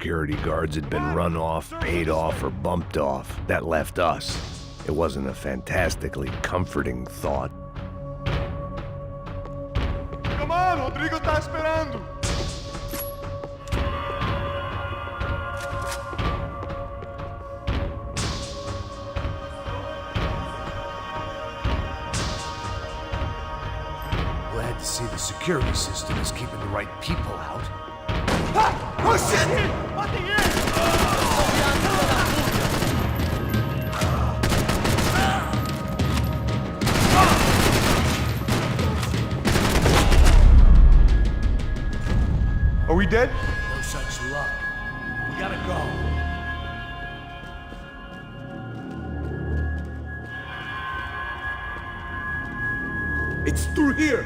Security guards had been run off, paid off, or bumped off. That left us. It wasn't a fantastically comforting thought. Come on, Rodrigo tá esperando. Glad to see the security system is keeping the right people out. Ah! Oh shit! What the hell? Are we dead? No such luck. We gotta go. It's through here.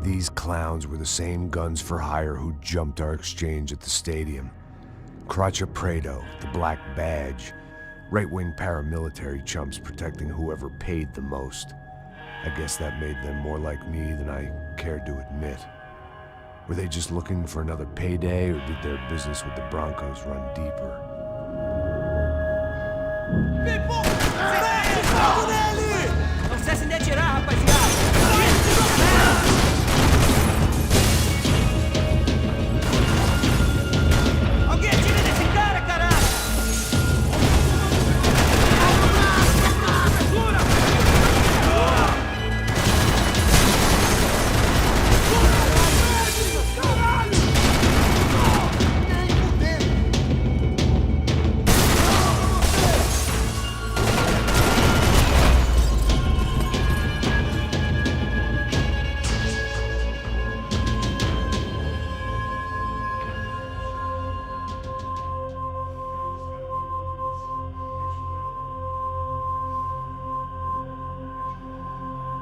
These clowns were the same guns for hire who jumped our exchange at the stadium. Crotcha Prado, the Black Badge. Right-wing paramilitary chumps protecting whoever paid the most. I guess that made them more like me than I cared to admit. Were they just looking for another payday, or did their business with the Broncos run deeper? Não cessem de atirar, rapaziada! Alguém atira nesse cara, caralho!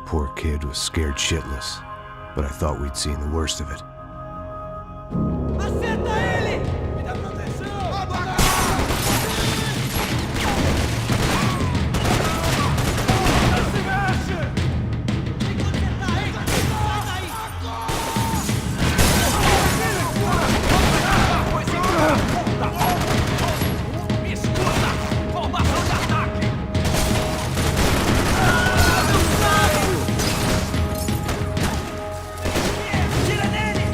Poor kid was scared shitless, but I thought we'd seen the worst of it. Acerta ele! Me dá proteção! Se mexe! Tem que acertar ele! Sai daí! Me escuta! Formação de ataque! Tira dele!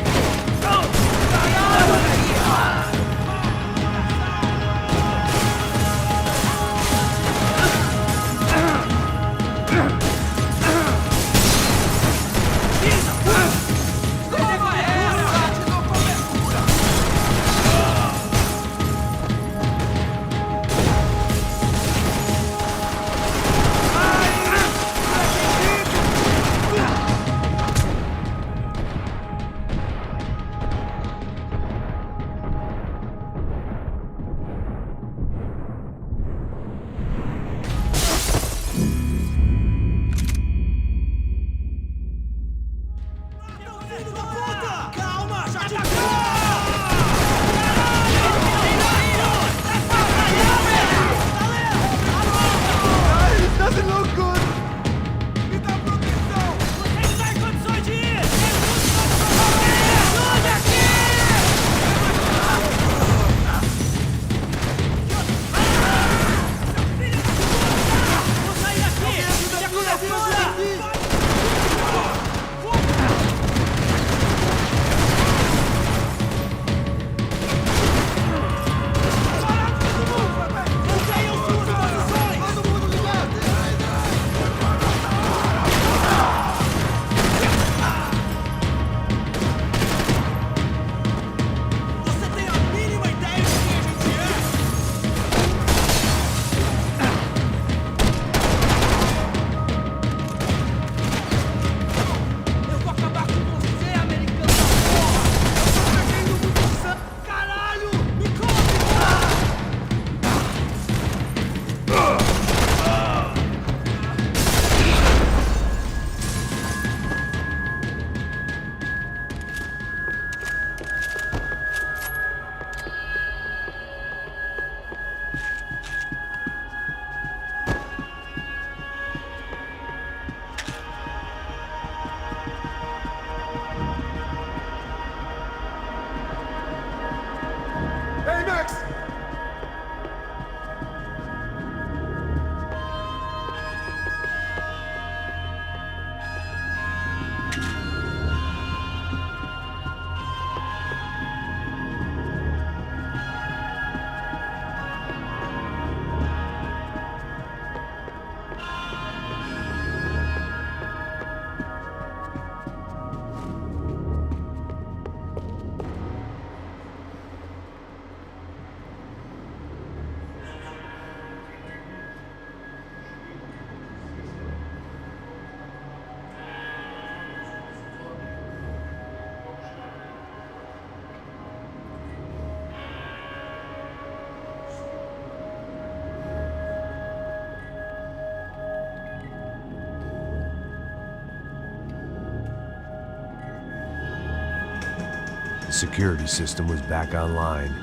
security system was back online,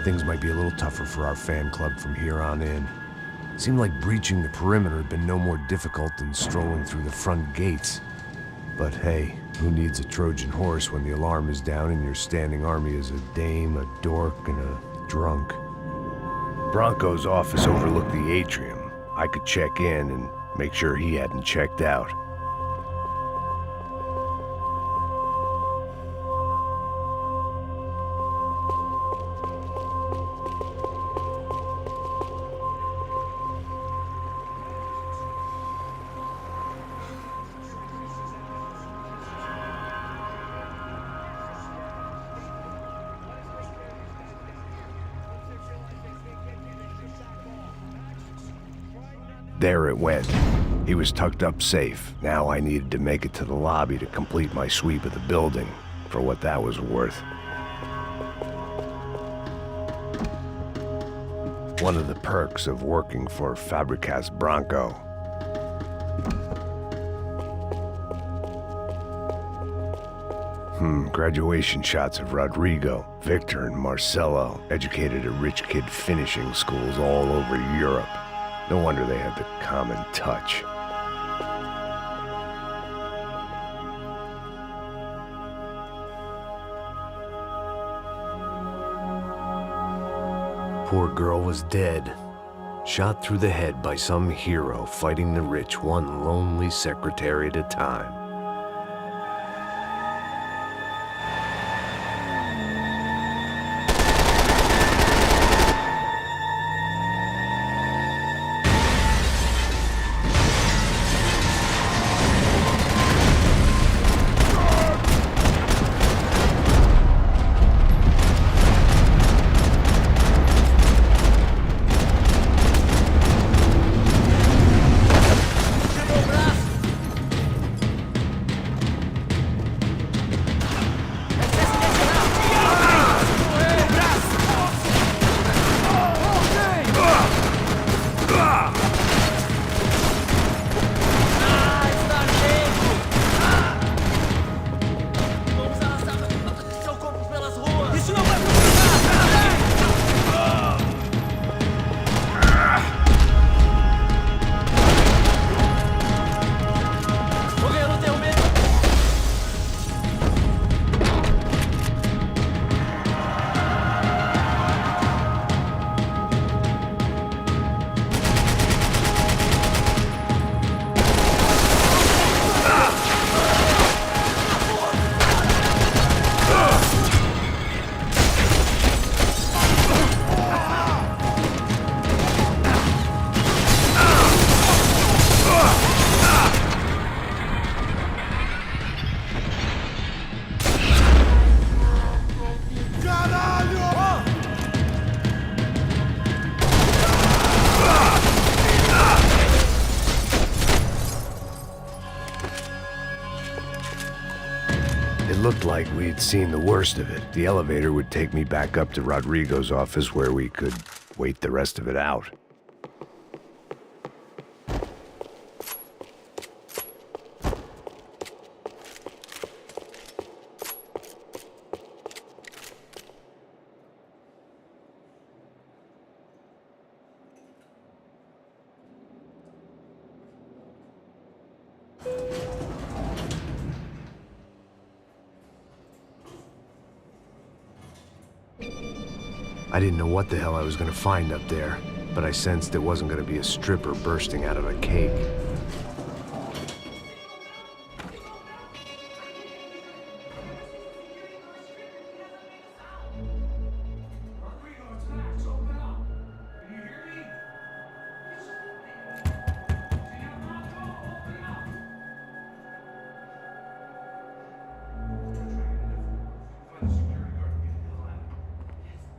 things might be a little tougher for our fan club from here on in. Seemed like breaching the perimeter had been no more difficult than strolling through the front gates. But hey, who needs a Trojan horse when the alarm is down and your standing army is a dame, a dork, and a drunk? Bronco's office overlooked the atrium. I could check in and make sure he hadn't checked out. There it went. He was tucked up safe. Now I needed to make it to the lobby to complete my sweep of the building, for what that was worth. One of the perks of working for Fabricas Bronco. Graduation shots of Rodrigo, Victor, and Marcelo, educated at rich kid finishing schools all over Europe. No wonder they had the common touch. Poor girl was dead. Shot through the head by some hero fighting the rich one lonely secretary at a time. It looked like we'd seen the worst of it. The elevator would take me back up to Rodrigo's office where we could wait the rest of it out. I didn't know what the hell I was gonna find up there, but I sensed it wasn't gonna be a stripper bursting out of a cake.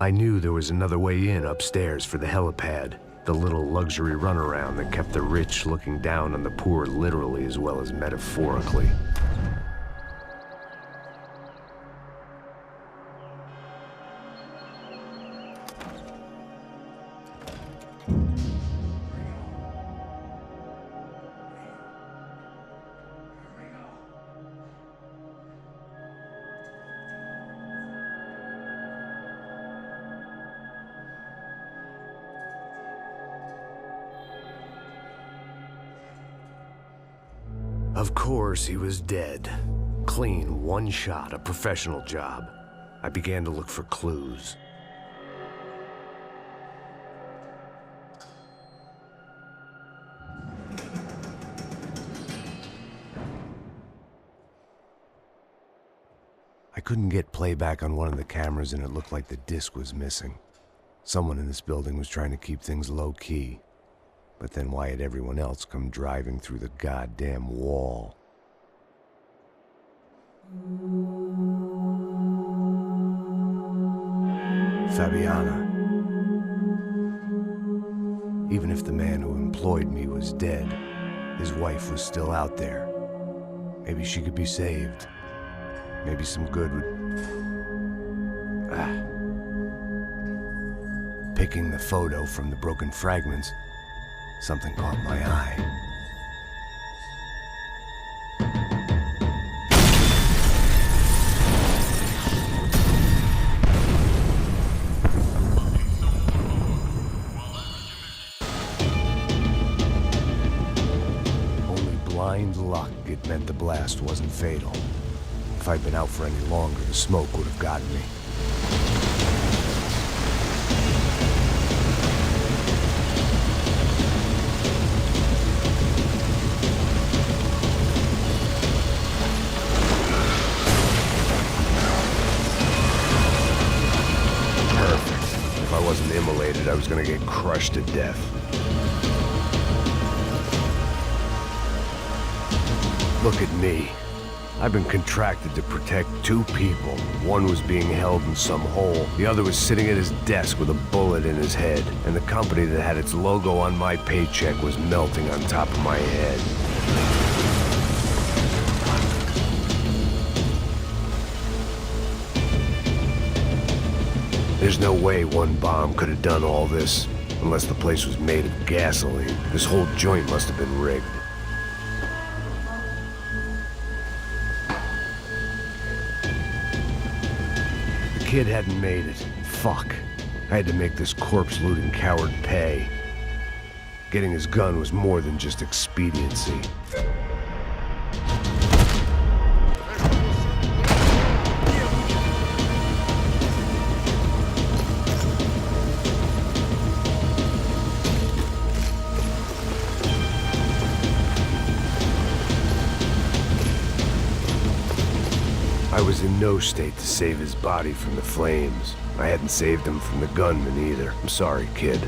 I knew there was another way in upstairs for the helipad, the little luxury runaround that kept the rich looking down on the poor literally as well as metaphorically. Of course, he was dead. Clean, one shot, a professional job. I began to look for clues. I couldn't get playback on one of the cameras and it looked like the disc was missing. Someone in this building was trying to keep things low-key. But then why had everyone else come driving through the goddamn wall? Fabiana. Even if the man who employed me was dead, his wife was still out there. Maybe she could be saved. Maybe some good would... Picking the photo from the broken fragments, something caught my eye. Only blind luck it meant the blast wasn't fatal. If I'd been out for any longer, the smoke would have gotten me. Perfect. If I wasn't immolated, I was gonna get crushed to death. Look at me. I've been contracted to protect two people. One was being held in some hole. The other was sitting at his desk with a bullet in his head. And the company that had its logo on my paycheck was melting on top of my head. There's no way one bomb could have done all this. Unless the place was made of gasoline. This whole joint must have been rigged. Kid hadn't made it. Fuck. I had to make this corpse-looting coward pay. Getting his gun was more than just expediency. I was in no state to save his body from the flames. I hadn't saved him from the gunman either. I'm sorry, kid.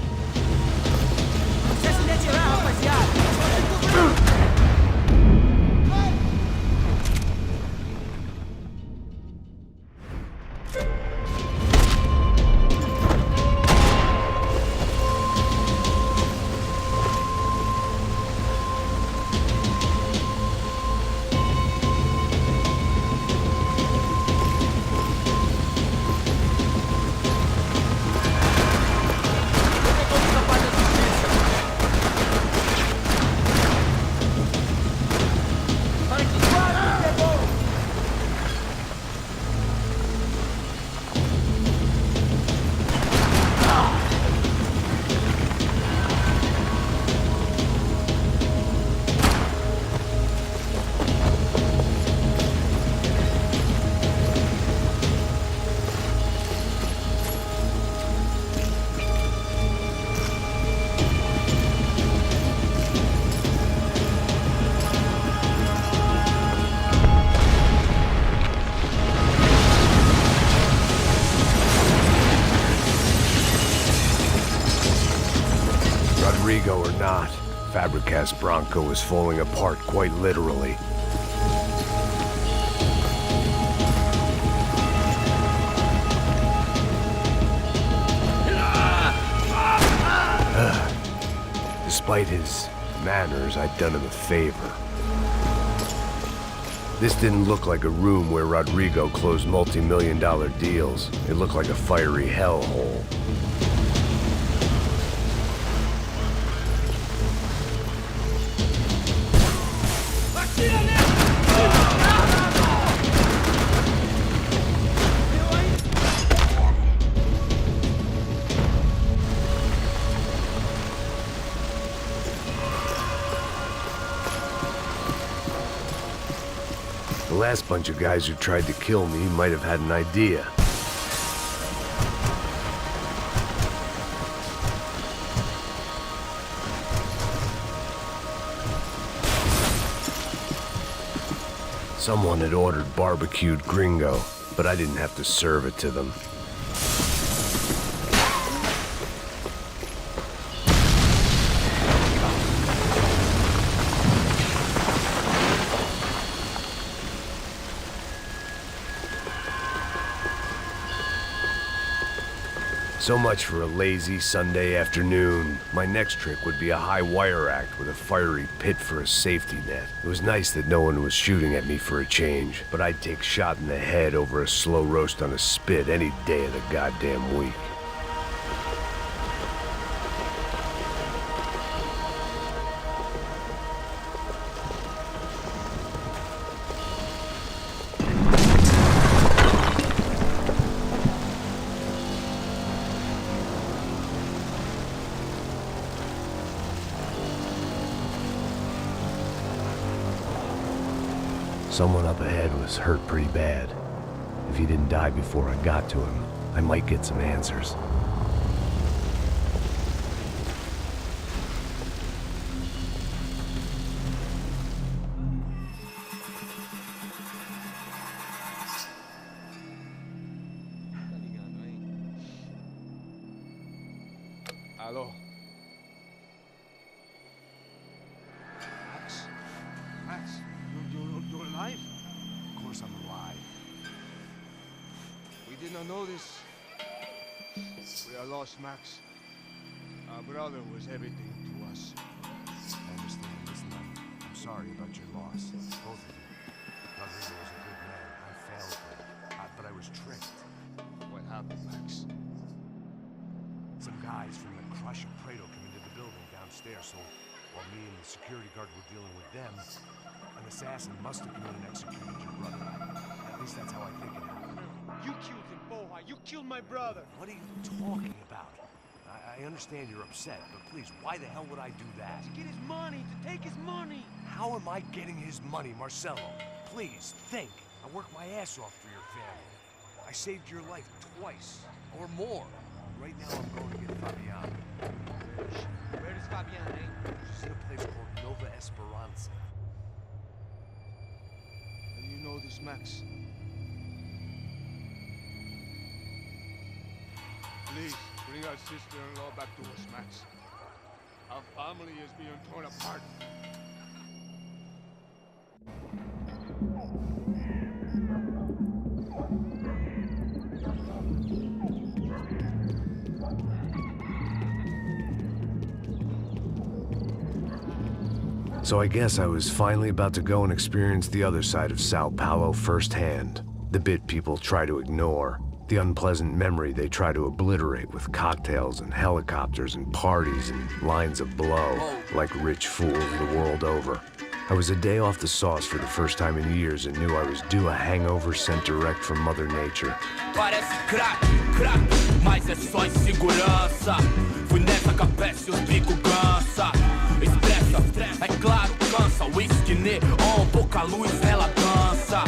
Rodrigo or not, Fabricas Bronco is falling apart quite literally. Despite his manners, I'd done him a favor. This didn't look like a room where Rodrigo closed multi-million-dollar deals. It looked like a fiery hellhole. last bunch of guys who tried to kill me might have had an idea. Someone had ordered barbecued gringo, but I didn't have to serve it to them. So much for a lazy Sunday afternoon. My next trick would be a high wire act with a fiery pit for a safety net. It was nice that no one was shooting at me for a change, but I'd take shot in the head over a slow roast on a spit any day of the goddamn week. Someone up ahead was hurt pretty bad. If he didn't die before I got to him, I might get some answers. Aló. Max? Max, you're alive? Of course I'm alive. We did not know this. We are lost, Max. Our brother was everything to us. I understand. Listen, I'm sorry about your loss. Both of you. Rodrigo was a good man. I failed him. But I was tricked. What happened, Max? Some guys from the Crush of Prado came into the building downstairs, so while me and the security guard were dealing with them, an assassin must have come in and executed your brother. At least that's how I think it happened. You killed him, Boha. You killed my brother. What are you talking about? I understand you're upset, but please, why the hell would I do that? To get his money, to take his money. How am I getting his money, Marcelo? Please, think. I worked my ass off for your family. I saved your life twice, or more. Right now I'm going to get Fabian. Where is Fabian, eh? She's in a place called Nova Esperanza. How do you know this, Max? Please, bring our sister-in-law back to us, Max. Our family is being torn apart. So I guess I was finally about to go and experience the other side of Sao Paulo firsthand. The bit people try to ignore. The unpleasant memory they try to obliterate with cocktails and helicopters and parties and lines of blow, like rich fools the world over. I was a day off the sauce for the first time in years and knew I was due a hangover sent direct from Mother Nature. Parece crack, mas é só insegurança. Fui nessa capeste, os bico cansa. Estressa, é claro, cansa. Whisky neon, pouca luz, ela dança.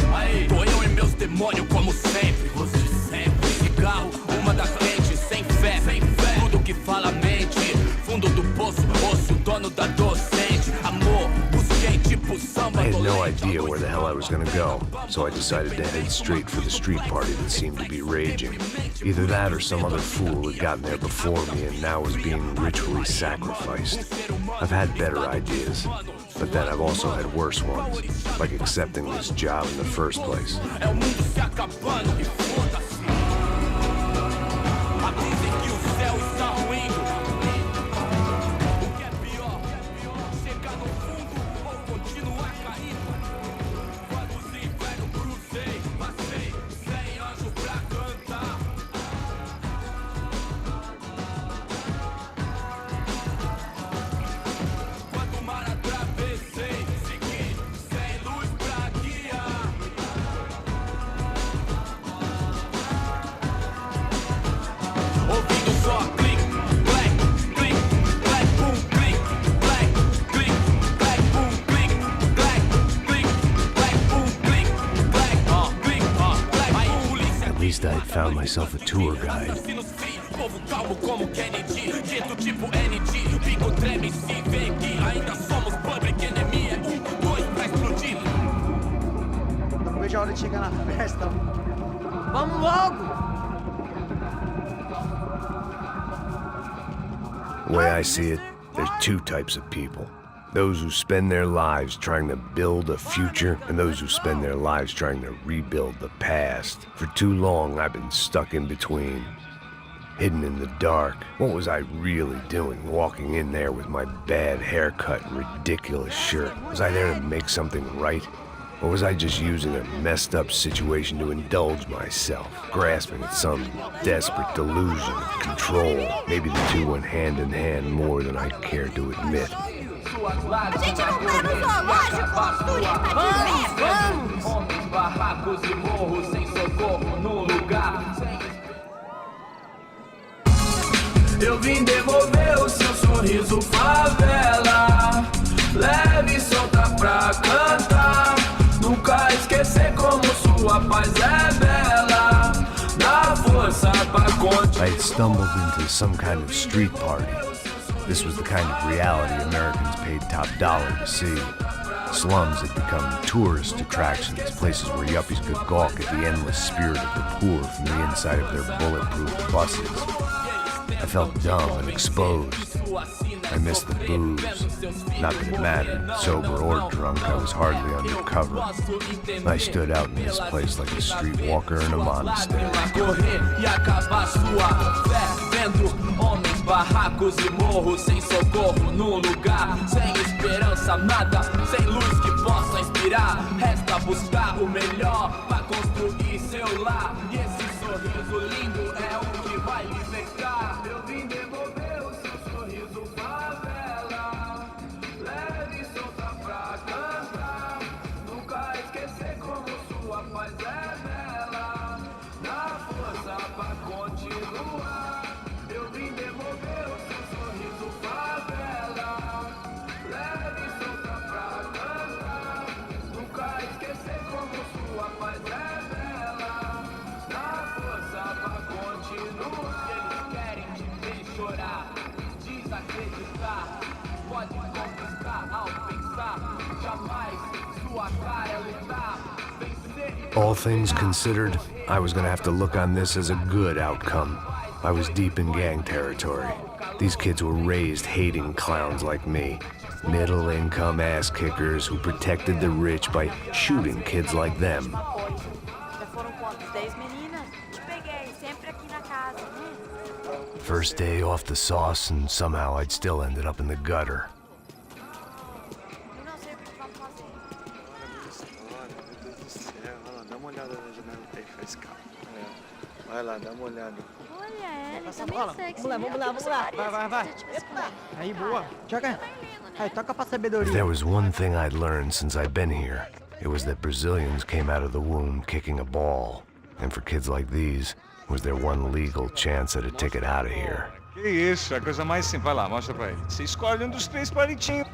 Tô eu e meus demônios como sempre. Você sempre. Cigarro, uma das lentes, sem fé. Tudo que fala mente. Fundo do poço, osso, dono da docente. Amor, busquei tipo samba. I had no idea where the hell I was gonna go, so I decided to head straight for the street party that seemed to be raging. Either that or some other fool had gotten there before me and now was being ritually sacrificed. I've had better ideas, but then I've also had worse ones, like accepting this job in the first place. É o mundo se acabando e foda-se. Avisem que o céu está ruindo. O que é pior, chegar no fundo ou continuar caindo. Quantos infernos cruzei, passei, sem anjo pra cantar. Quanto mar atravessei, segui, sem luz pra guiar. found myself a tour guide. Povo calmo como Kennedy, dito tipo ND, bico treme se vem aqui, ainda somos public enemy, 2 pra explodir. Não vejo a hora de chegar na festa. Vamos logo! The way I see it, there's two types of people. Those who spend their lives trying to build a future, and those who spend their lives trying to rebuild the past. For too long, I've been stuck in between. Hidden in the dark. What was I really doing walking in there with my bad haircut and ridiculous shirt? Was I there to make something right? Or was I just using a messed up situation to indulge myself, grasping at some desperate delusion of control? Maybe the two went hand in hand more than I care to admit. A gente não tá no zoológico, turista de vamos! Homens, barracos e morros sem socorro no lugar. Eu vim devolver o seu sorriso, favela. Leve e solta pra cantar. Nunca esquecer como sua paz é bela. Dá força pra continuar. I had stumbled into some kind of street party. This was the kind of reality Americans paid top dollar to see. Slums had become tourist attractions, places where yuppies could gawk at the endless spirit of the poor from the inside of their bulletproof buses. I felt dumb and exposed. I missed the booze. Not that it mattered, sober or drunk, I was hardly undercover. I stood out in this place like a streetwalker in a monastery. Homens, barracos e morros sem socorro no lugar, sem esperança, nada, sem luz que possa inspirar. Resta buscar o melhor pra construir seu lar. E esse sorriso lindo é o que vai libertar. Eu vim devolver o seu sorriso, favela. Leve e solta pra cantar. Nunca esquecer como sua paz é bela. Dá força pra continuar. Eu vim devolver o seu sorriso, favela. Leve e solta pra cantar. Nunca esquecer como sua paz é bela. Dá força pra continuar. Eles querem te ver chorar, desacreditar. Pode conquistar ao pensar. Jamais sua cara é lutar. Vencer. All things considered, I was gonna have to look on this as a good outcome. I was deep in gang territory. These kids were raised hating clowns like me. Middle-income ass-kickers who protected the rich by shooting kids like them. Já foram quantos? 10 meninas? Te peguei, sempre aqui na casa, né? First day off the sauce, and somehow I'd still ended up in the gutter. Eu não sei o que vamos fazer. Olha, meu Deus do céu. Olha lá, dá uma olhada na janela que faz carro. Vai lá, dá uma olhada. Olha, ele Passa a também bola. sexy. Vamos lá. Vai. Aí, boa. Joga. Aí, toca pra If sabedoria. there was one thing I'd learned since I'd been here, it was that Brazilians came out of the womb kicking a ball. And for kids like these, was their one legal chance at a ticket out of here. Que isso, é a coisa mais simples. Vai lá, mostra pra ele. Você escolhe um dos 3 palitinhos.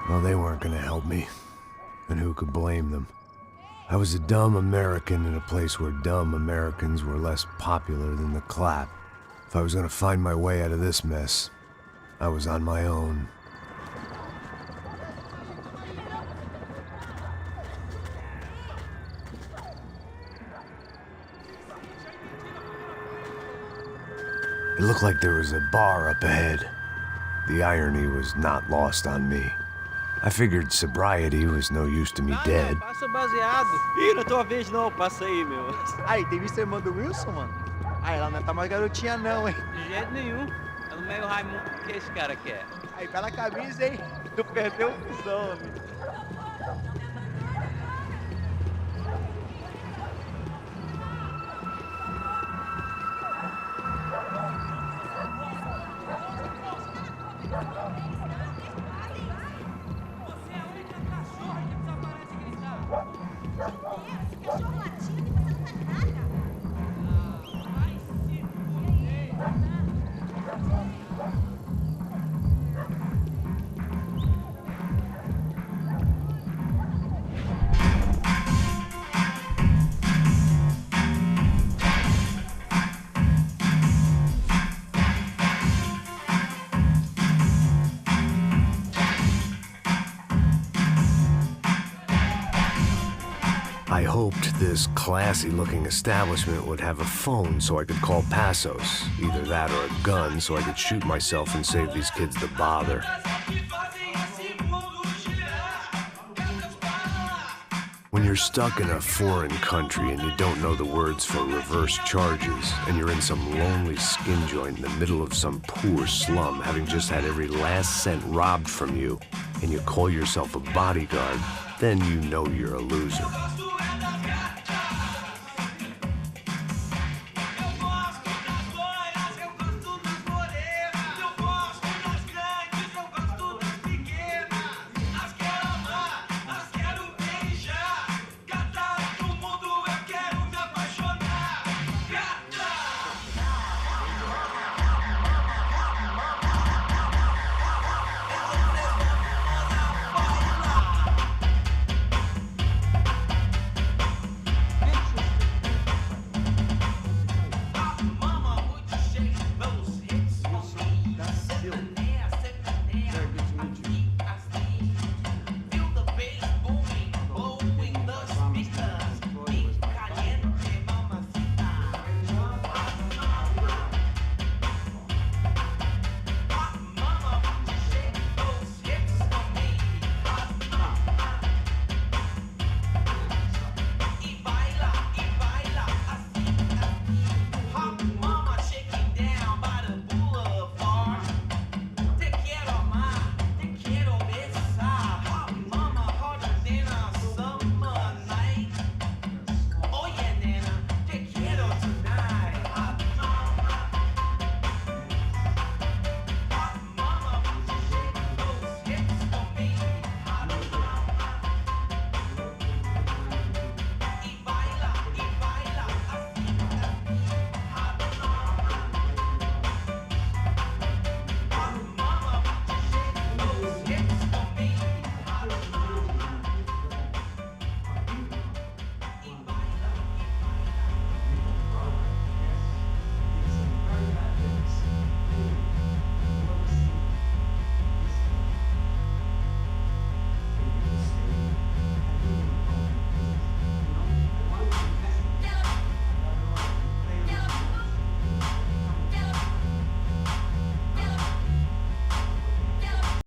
Well, they weren't gonna help me. And who could blame them? I was a dumb American in a place where dumb Americans were less popular than the clap. If I was gonna find my way out of this mess, I was on my own. It looked like there was a bar up ahead. The irony was not lost on me. I figured sobriety was no use to me dead. Passa o baseado. Ih, não é tua vez não, passa aí, meu. Aí, tem visto a irmã do Wilson, mano? Aí, ela não tá mais garotinha não, hein? De jeito nenhum. É no meio Raimundo, o que esse cara quer? Aí, pela camisa, hein? Tu perdeu o fusão, amigo. I hoped this classy-looking establishment would have a phone so I could call Passos. Either that or a gun so I could shoot myself and save these kids the bother. When you're stuck in a foreign country and you don't know the words for reverse charges, and you're in some lonely skin joint in the middle of some poor slum, having just had every last cent robbed from you, and you call yourself a bodyguard, then you know you're a loser.